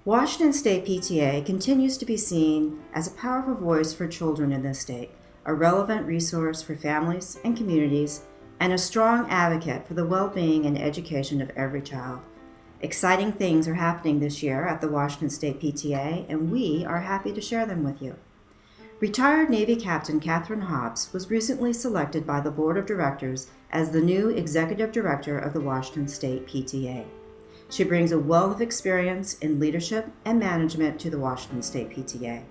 Washington State PTA continues to be seen as a powerful voice for children in this state, a relevant resource for families and communities, and a strong advocate for the well-being and education of every child. Exciting things are happening this year at the Washington State PTA, and we are happy to share them with you. Retired Navy Captain Catherine Hobbs was recently selected by the Board of Directors as the new Executive Director of the Washington State PTA. She brings a wealth of experience in leadership and management to the Washington State PTA.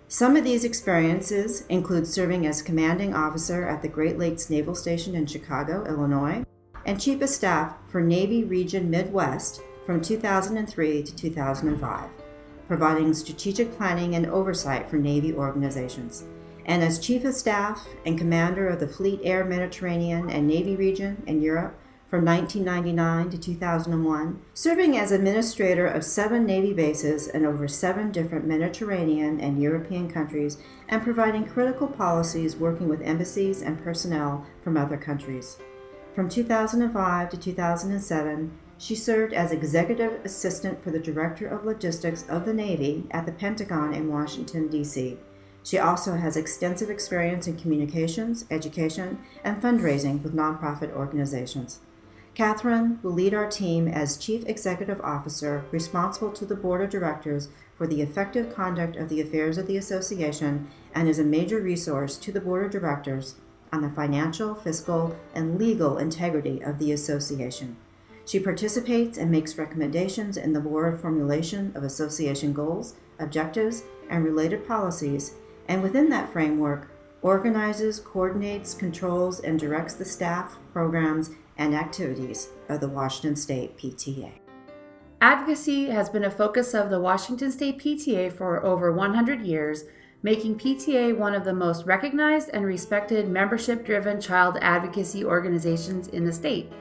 Some of these experiences include serving as Commanding Officer at the Great Lakes Naval Station in Chicago, Illinois, and Chief of Staff for Navy Region Midwest from 2003 to 2005. Providing strategic planning and oversight for Navy organizations, and as Chief of Staff and Commander of the Fleet Air Mediterranean and Navy Region in Europe from 1999 to 2001, serving as Administrator of 7 Navy bases in over 7 different Mediterranean and European countries, and providing critical policies working with embassies and personnel from other countries. From 2005 to 2007, she served as Executive Assistant for the Director of Logistics of the Navy at the Pentagon in Washington, D.C. She also has extensive experience in communications, education, and fundraising with nonprofit organizations. Catherine will lead our team as Chief Executive Officer responsible to the Board of Directors for the effective conduct of the affairs of the Association, and is a major resource to the Board of Directors on the financial, fiscal, and legal integrity of the Association. She participates and makes recommendations in the board formulation of association goals, objectives, and related policies, and within that framework, organizes, coordinates, controls, and directs the staff, programs, and activities of the Washington State PTA. Advocacy has been a focus of the Washington State PTA for over 100 years, making PTA one of the most recognized and respected membership-driven child advocacy organizations in the state.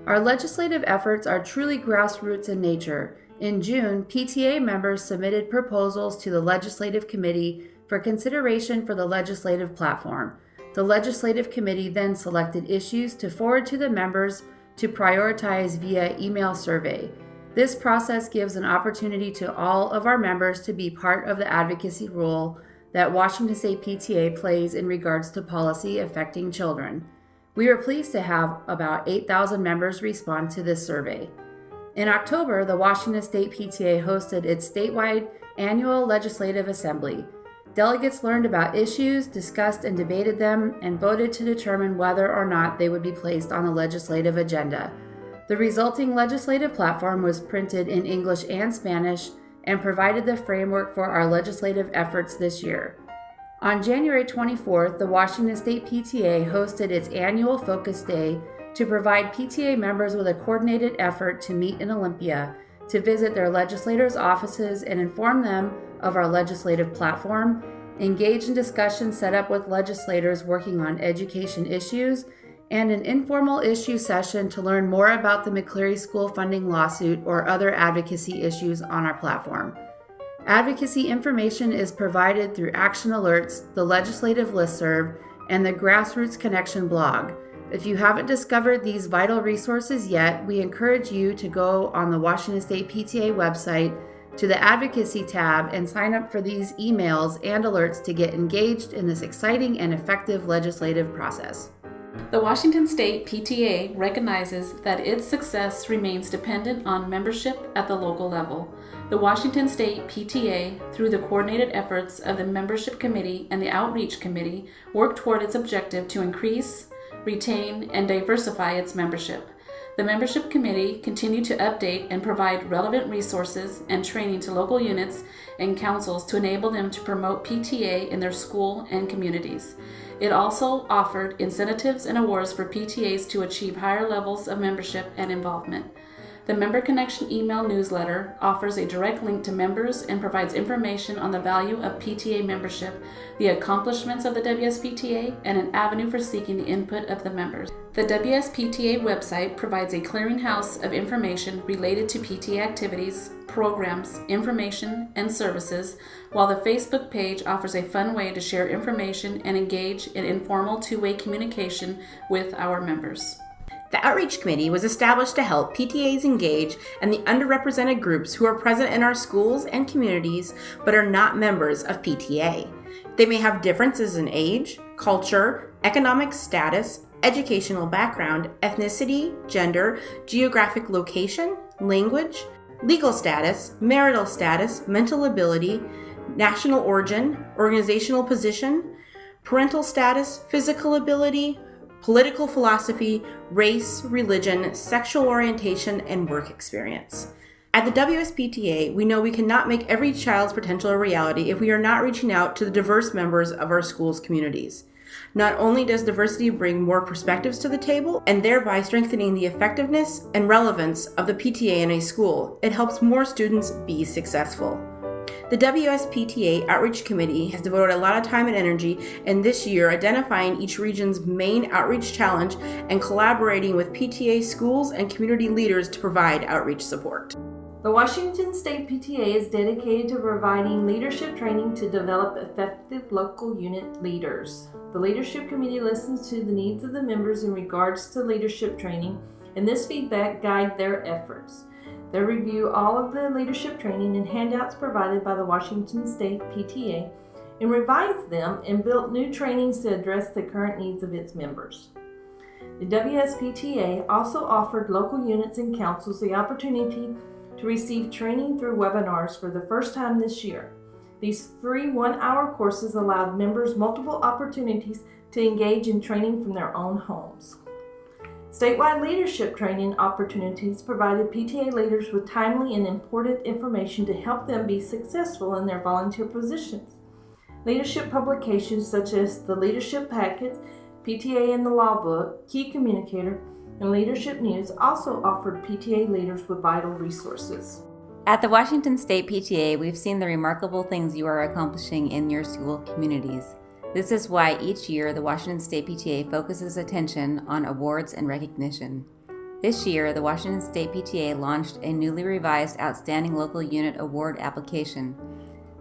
Our legislative efforts are truly grassroots in nature. In June, PTA members submitted proposals to the Legislative Committee for consideration for the legislative platform. The Legislative Committee then selected issues to forward to the members to prioritize via email survey. This process gives an opportunity to all of our members to be part of the advocacy role that Washington State PTA plays in regards to policy affecting children. We were pleased to have about 8,000 members respond to this survey. In October, the Washington State PTA hosted its statewide annual legislative assembly. Delegates learned about issues, discussed and debated them, and voted to determine whether or not they would be placed on the legislative agenda. The resulting legislative platform was printed in English and Spanish and provided the framework for our legislative efforts this year. On January 24th, the Washington State PTA hosted its annual Focus Day to provide PTA members with a coordinated effort to meet in Olympia, to visit their legislators' offices and inform them of our legislative platform, engage in discussions set up with legislators working on education issues, and an informal issue session to learn more about the McCleary School funding lawsuit or other advocacy issues on our platform. Advocacy information is provided through action alerts, the legislative listserv, and the Grassroots Connection blog. If you haven't discovered these vital resources yet, we encourage you to go on the Washington State PTA website to the Advocacy tab and sign up for these emails and alerts to get engaged in this exciting and effective legislative process. The Washington State PTA recognizes that its success remains dependent on membership at the local level. The Washington State PTA, through the coordinated efforts of the Membership Committee and the Outreach Committee, work toward its objective to increase, retain, and diversify its membership. The Membership Committee continue to update and provide relevant resources and training to local units and councils to enable them to promote PTA in their school and communities. It also offered incentives and awards for PTAs to achieve higher levels of membership and involvement. The Member Connection email newsletter offers a direct link to members and provides information on the value of PTA membership, the accomplishments of the WSPTA, and an avenue for seeking the input of the members. The WSPTA website provides a clearinghouse of information related to PTA activities, programs, information, and services, while the Facebook page offers a fun way to share information and engage in informal two-way communication with our members. The Outreach Committee was established to help PTAs engage and the underrepresented groups who are present in our schools and communities but are not members of PTA. They may have differences in age, culture, economic status, educational background, ethnicity, gender, geographic location, language, legal status, marital status, mental ability, national origin, organizational position, parental status, physical ability, political philosophy, race, religion, sexual orientation, and work experience. At the WSPTA, we know we cannot make every child's potential a reality if we are not reaching out to the diverse members of our schools' communities. Not only does diversity bring more perspectives to the table, and thereby strengthening the effectiveness and relevance of the PTA in a school, it helps more students be successful. The WSPTA Outreach Committee has devoted a lot of time and energy in this year identifying each region's main outreach challenge and collaborating with PTA schools and community leaders to provide outreach support. The Washington State PTA is dedicated to providing leadership training to develop effective local unit leaders. The Leadership Committee listens to the needs of the members in regards to leadership training, and this feedback guides their efforts. They review all of the leadership training and handouts provided by the Washington State PTA and revise them and build new trainings to address the current needs of its members. The WSPTA also offered local units and councils the opportunity to receive training through webinars for the first time this year. These free one-hour courses allowed members multiple opportunities to engage in training from their own homes. Statewide leadership training opportunities provided PTA leaders with timely and important information to help them be successful in their volunteer positions. Leadership publications such as the Leadership Packet, PTA in the Law Book, Key Communicator, and Leadership News also offered PTA leaders with vital resources. At the Washington State PTA, we've seen the remarkable things you are accomplishing in your school communities. This is why each year the Washington State PTA focuses attention on awards and recognition. This year, the Washington State PTA launched a newly revised Outstanding Local Unit Award application.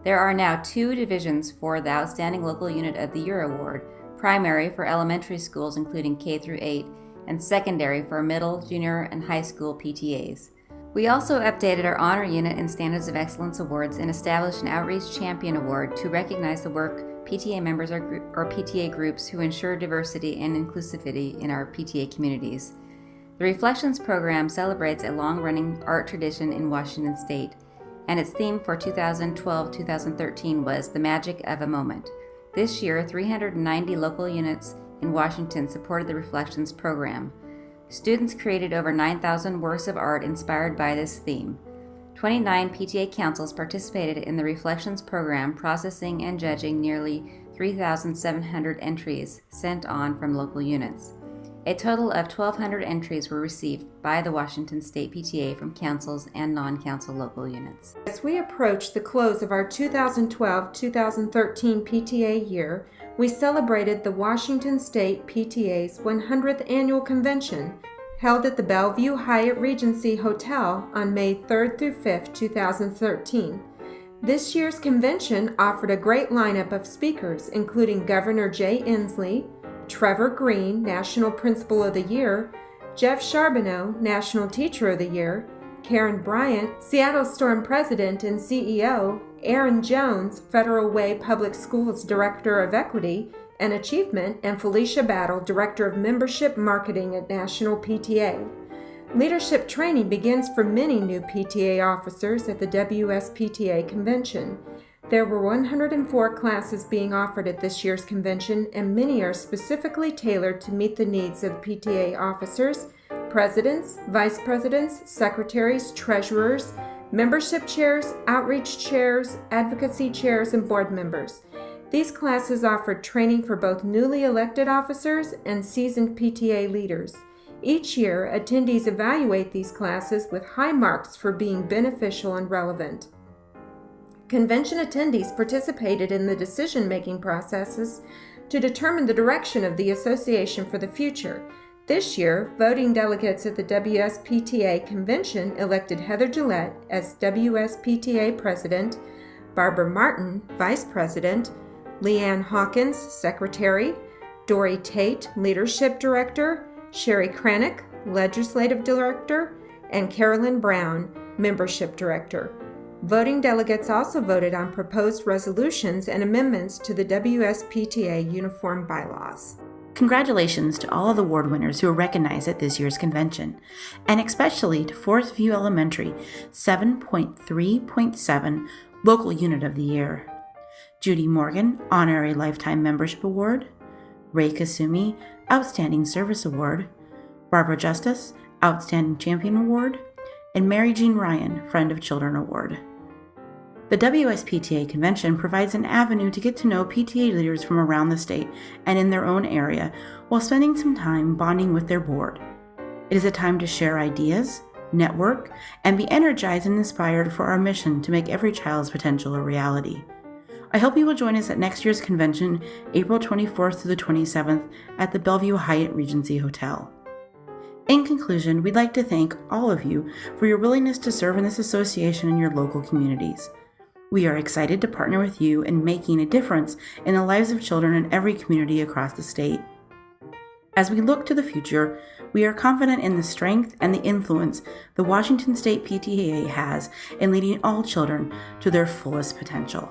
There are now 2 divisions for the Outstanding Local Unit of the Year Award, primary for elementary schools including K through 8, and secondary for middle, junior, and high school PTAs. We also updated our Honor Unit and Standards of Excellence Awards and established an Outreach Champion Award to recognize the work PTA members or PTA groups who ensure diversity and inclusivity in our PTA communities. The Reflections program celebrates a long-running art tradition in Washington State, and its theme for 2012-2013 was The Magic of a Moment. This year, 390 local units in Washington supported the Reflections program. Students created over 9,000 works of art inspired by this theme. 29 PTA councils participated in the Reflections program, processing and judging nearly 3,700 entries sent on from local units. A total of 1,200 entries were received by the Washington State PTA from councils and non-council local units. As we approach the close of our 2012-2013 PTA year, we celebrated the Washington State PTA's 100th annual convention, held at the Bellevue Hyatt Regency Hotel on May 3rd through 5th, 2013. This year's convention offered a great lineup of speakers, including Governor Jay Inslee, Trevor Green, National Principal of the Year, Jeff Charbonneau, National Teacher of the Year, Karen Bryant, Seattle Storm President and CEO, Aaron Jones, Federal Way Public Schools Director of Equity and Achievement, and Felicia Battle, Director of Membership Marketing at National PTA. Leadership training begins for many new PTA officers at the WSPTA convention. There were 104 classes being offered at this year's convention, and many are specifically tailored to meet the needs of PTA officers, presidents, vice presidents, secretaries, treasurers, membership chairs, outreach chairs, advocacy chairs, and board members. These classes offered training for both newly elected officers and seasoned PTA leaders. Each year, attendees evaluate these classes with high marks for being beneficial and relevant. Convention attendees participated in the decision-making processes to determine the direction of the association for the future. This year, voting delegates at the WSPTA convention elected Heather Gillette as WSPTA president, Barbara Martin, vice president, Leanne Hawkins, secretary, Dory Tate, leadership director, Sherry Kranick, Legislative Director, and Carolyn Brown, Membership Director. Voting delegates also voted on proposed resolutions and amendments to the WSPTA Uniform Bylaws. Congratulations to all of the award winners who were recognized at this year's convention, and especially to Forest View Elementary 7.3.7 Local Unit of the Year. Judy Morgan, Honorary Lifetime Membership Award. Ray Kasumi, Outstanding Service Award. Barbara Justice, Outstanding Champion Award. And Mary Jean Ryan, Friend of Children Award. The WSPTA Convention provides an avenue to get to know PTA leaders from around the state and in their own area while spending some time bonding with their board. It is a time to share ideas, network, and be energized and inspired for our mission to make every child's potential a reality. I hope you will join us at next year's convention, April 24th through the 27th at the Bellevue Hyatt Regency Hotel. In conclusion, we'd like to thank all of you for your willingness to serve in this association in your local communities. We are excited to partner with you in making a difference in the lives of children in every community across the state. As we look to the future, we are confident in the strength and the influence the Washington State PTA has in leading all children to their fullest potential.